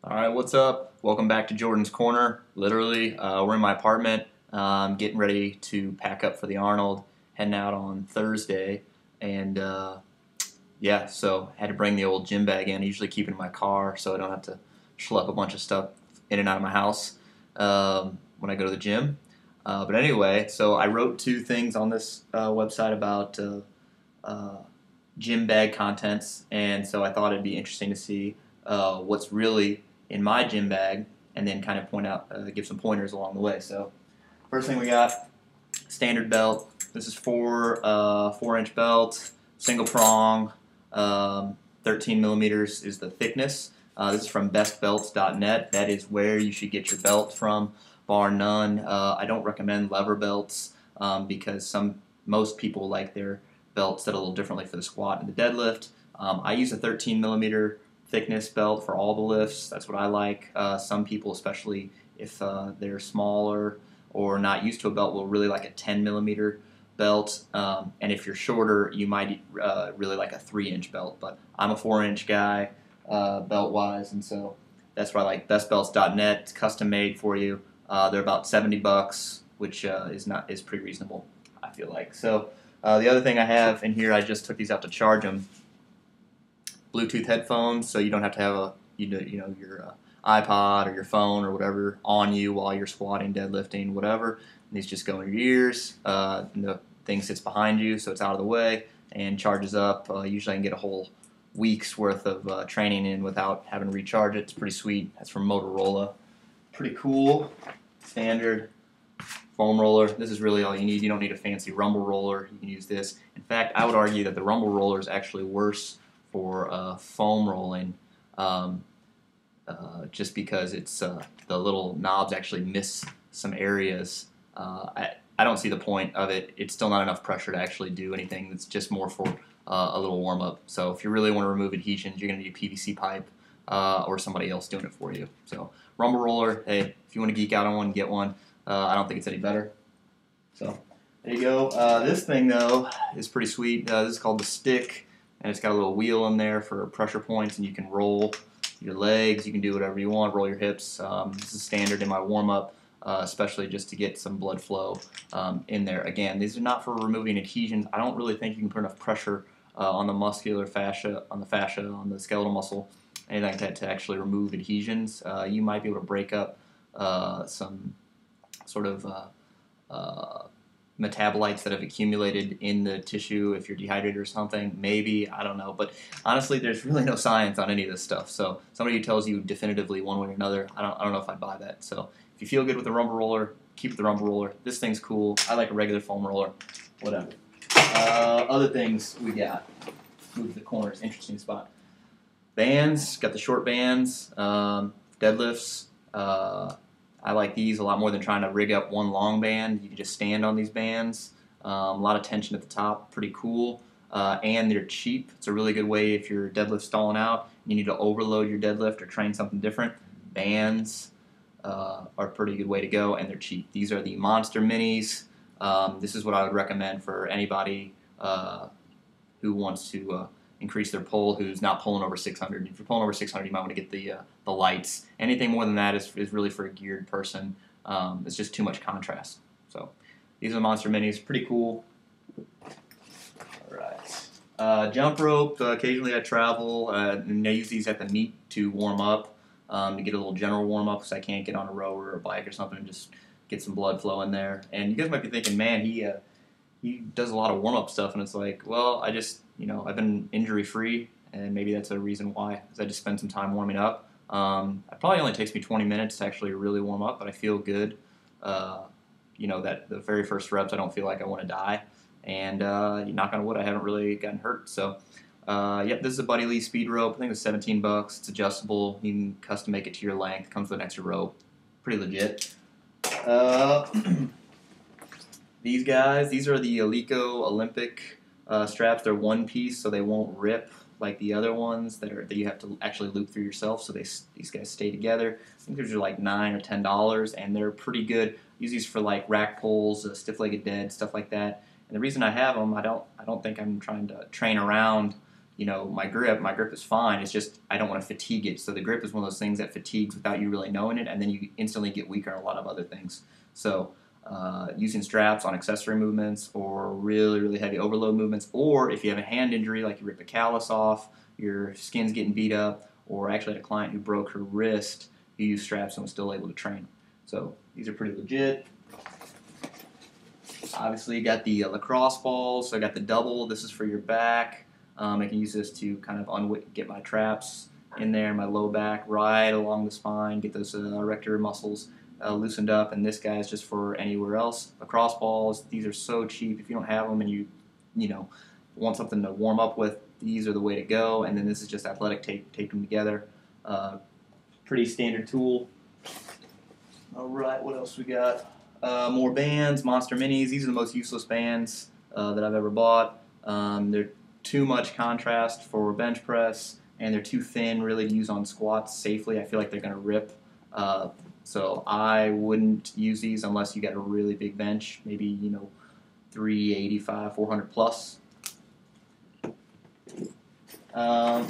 All right, what's up? Welcome back to Jordan's Corner. Literally, we're in my apartment, getting ready to pack up for the Arnold, heading out on Thursday, and yeah, so had to bring the old gym bag in. I usually keep it in my car so I don't have to schlep a bunch of stuff in and out of my house when I go to the gym. But anyway, so I wrote two things on this website about uh, gym bag contents, and so I thought it'd be interesting to see what's really in my gym bag, and then kind of point out, give some pointers along the way. So first thing we got, standard belt. This is 4 inch belt, single prong, 13 millimeters is the thickness. This is from bestbelts.net. That is where you should get your belt from, bar none. I don't recommend lever belts because most people like their belt set a little differently for the squat and the deadlift. I use a 13 millimeter thickness belt for all the lifts. That's what I like. Some people, especially if they're smaller or not used to a belt, will really like a 10 millimeter belt. And if you're shorter, you might really like a 3 inch belt. But I'm a 4 inch guy belt wise, and so that's why I like bestbelts.net. It's custom made for you. They're about $70, which is pretty reasonable, I feel like. So the other thing I have in here, I just took these out to charge them. Bluetooth headphones, so you don't have to have your iPod or your phone or whatever on you while you're squatting, deadlifting, whatever. And these just go in your ears. And the thing sits behind you, so it's out of the way and charges up. Usually, I can get a whole week's worth of training in without having to recharge it. It's pretty sweet. That's from Motorola. Pretty cool. Standard foam roller. This is really all you need. You don't need a fancy rumble roller. You can use this. In fact, I would argue that the rumble roller is actually worse for foam rolling, just because it's the little knobs actually miss some areas. I don't see the point of it. It's still not enough pressure to actually do anything. It's just more for a little warm up. So if you really want to remove adhesions, you're going to need PVC pipe or somebody else doing it for you. So rumble roller, hey, if you want to geek out on one, get one. I don't think it's any better. So there you go. This thing though is pretty sweet. This is called the Stick, and it's got a little wheel in there for pressure points, and you can roll your legs. You can do whatever you want. Roll your hips. This is standard in my warm up, especially just to get some blood flow in there. Again, these are not for removing adhesions. I don't really think you can put enough pressure on the muscular fascia, on the skeletal muscle, anything like that to actually remove adhesions. You might be able to break up some sort of metabolites that have accumulated in the tissue if you're dehydrated or something. Maybe, I don't know. But honestly, there's really no science on any of this stuff. So somebody who tells you definitively one way or another, I don't know if I'd buy that. So if you feel good with the rumble roller, keep the rumble roller. This thing's cool. I like a regular foam roller. Whatever. Other things we got. Move to the corners. Interesting spot. Bands. Got the short bands. Deadlifts. I like these a lot more than trying to rig up one long band. You can just stand on these bands. A lot of tension at the top, pretty cool. And they're cheap. It's a really good way if your deadlift's stalling out, you need to overload your deadlift or train something different. Bands are a pretty good way to go, and they're cheap. These are the Monster Minis. This is what I would recommend for anybody who wants to increase their pull, who's not pulling over 600. If you're pulling over 600, you might want to get the lights. Anything more than that is really for a geared person. It's just too much contrast. So these are the Monster Minis. Pretty cool. All right. Jump rope. Occasionally I travel, and I use these at the meet to warm up, to get a little general warm up because I can't get on a rower or a bike or something and just get some blood flow in there. And you guys might be thinking, man, he does a lot of warm up stuff, and it's like, well, I've been injury free, and maybe that's a reason why, because I just spend some time warming up. It probably only takes me 20 minutes to actually really warm up, but I feel good. That the very first reps, I don't feel like I want to die, and knock on wood, I haven't really gotten hurt. So, yep, this is a Buddy Lee speed rope. I think it's $17. It's adjustable. You can custom make it to your length. Comes with an extra rope. Pretty legit. These guys, these are the Eleiko Olympic straps. They're one piece, so they won't rip like the other ones that you have to actually loop through yourself. So these guys stay together. I think these are like $9 or $10, and they're pretty good. Use these for like rack pulls, stiff-legged dead, stuff like that. And the reason I have them, I don't think I'm trying to train around my grip is fine. It's just I don't want to fatigue it. So the grip is one of those things that fatigues without you really knowing it, and then you instantly get weaker in a lot of other things. So using straps on accessory movements or really, really heavy overload movements, or if you have a hand injury like you rip a callus off, your skin's getting beat up, or actually had a client who broke her wrist, who used straps and was still able to train. So these are pretty legit. Obviously, you got the lacrosse balls. So I got the double. This is for your back. I can use this to kind of get my traps in there, my low back, right along the spine, get those erector muscles loosened up. And this guy is just for anywhere else. Lacrosse balls. These are so cheap. If you don't have them and you want something to warm up with, these are the way to go. And then this is just athletic tape, tape them together. Pretty standard tool. All right, what else we got? More bands, Monster Minis. These are the most useless bands that I've ever bought. They're too much contrast for bench press, and they're too thin really to use on squats safely. I feel like they're going to rip. So I wouldn't use these unless you got a really big bench, maybe 385, 400 plus. Got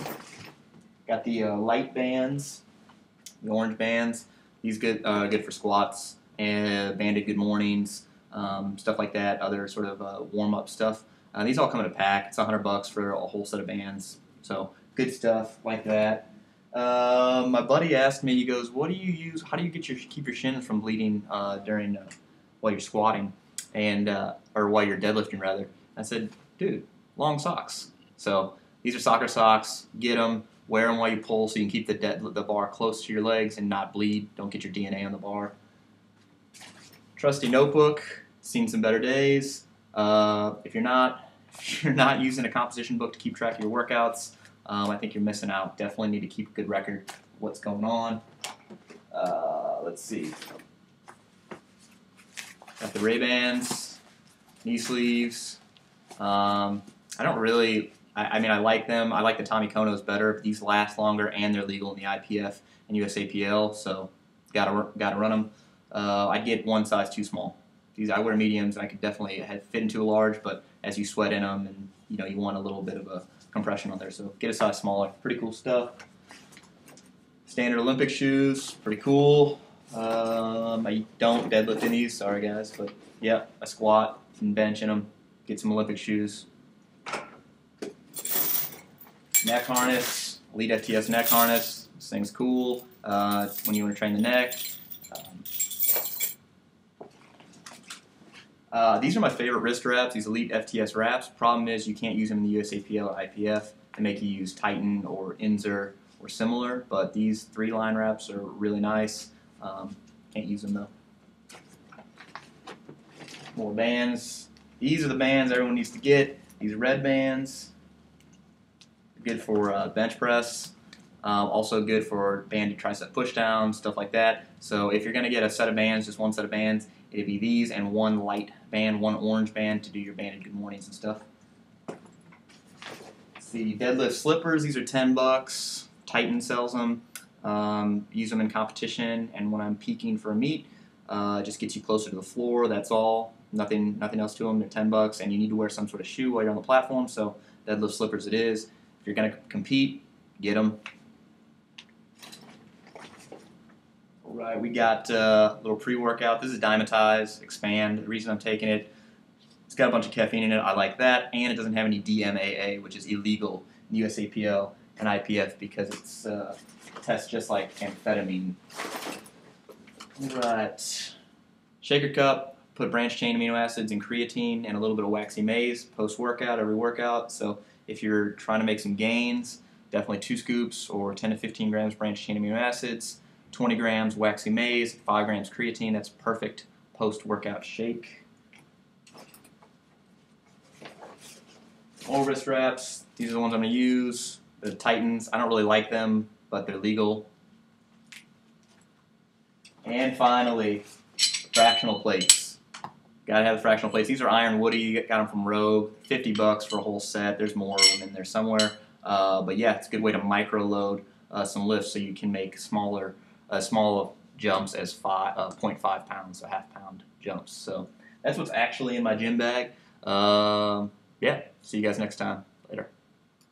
the light bands, the orange bands. These good for squats and banded good mornings, stuff like that. Other sort of warm up stuff. These all come in a pack. It's $100 for a whole set of bands. So good stuff like that. My buddy asked me. He goes, "What do you use? How do you keep your shins from bleeding during while you're squatting and or while you're deadlifting rather?" I said, "Dude, long socks." So these are soccer socks. Get them. Wear them while you pull so you can keep the bar close to your legs and not bleed. Don't get your DNA on the bar. Trusty notebook. Seen some better days. If you're not using a composition book to keep track of your workouts, I think you're missing out. Definitely need to keep a good record of what's going on. Let's see. Got the Ray-Bans, knee sleeves. I don't really. I mean, I like them. I like the Tommy Konos better. These last longer, and they're legal in the IPF and USAPL, so gotta run them. I'd get one size too small. These I wear mediums, and I could definitely fit into a large, but as you sweat in them, and you want a little bit of a compression on there, so get a size smaller. Pretty cool stuff. Standard Olympic shoes, pretty cool. I don't deadlift in these, sorry guys, but yeah, I squat and bench in them. Get some Olympic shoes. Neck harness, Elite FTS neck harness. This thing's cool when you want to train the neck. These are my favorite wrist wraps, these Elite FTS wraps. Problem is you can't use them in the USAPL or IPF. They make you use Titan or Inzer or similar, but these 3-line wraps are really nice. Can't use them though. More bands. These are the bands everyone needs to get. These red bands. Good for bench press. Also good for banded tricep pushdowns, stuff like that. So if you're going to get a set of bands, just one set of bands, it'd be these and one light band, one orange band to do your banded good mornings and stuff. Let's see, deadlift slippers. These are $10. Titan sells them. Use them in competition, and when I'm peaking for a meet, just gets you closer to the floor. That's all. Nothing else to them. They're $10, and you need to wear some sort of shoe while you're on the platform. So deadlift slippers it is. If you're going to compete, get them. All right, we got a little pre-workout. This is Dymatize Expand. The reason I'm taking it, it's got a bunch of caffeine in it. I like that, and it doesn't have any DMAA, which is illegal in USAPL and IPF because it's tests just like amphetamine. All right, shaker cup. Put branched chain amino acids and creatine and a little bit of waxy maize post-workout, every workout. So if you're trying to make some gains, definitely 2 scoops or 10 to 15 grams branched chain amino acids, 20 grams waxy maize, 5 grams creatine. That's perfect post-workout shake. More wrist wraps. These are the ones I'm going to use. The Titans. I don't really like them, but they're legal. And finally, fractional plates. Gotta have the fractional plates. These are Iron Woody. Got them from Rogue. $50 for a whole set. There's more of them in there somewhere. But yeah, it's a good way to micro load some lifts so you can make small jumps as 0.5 pounds, so half-pound jumps. So that's what's actually in my gym bag. Yeah, see you guys next time.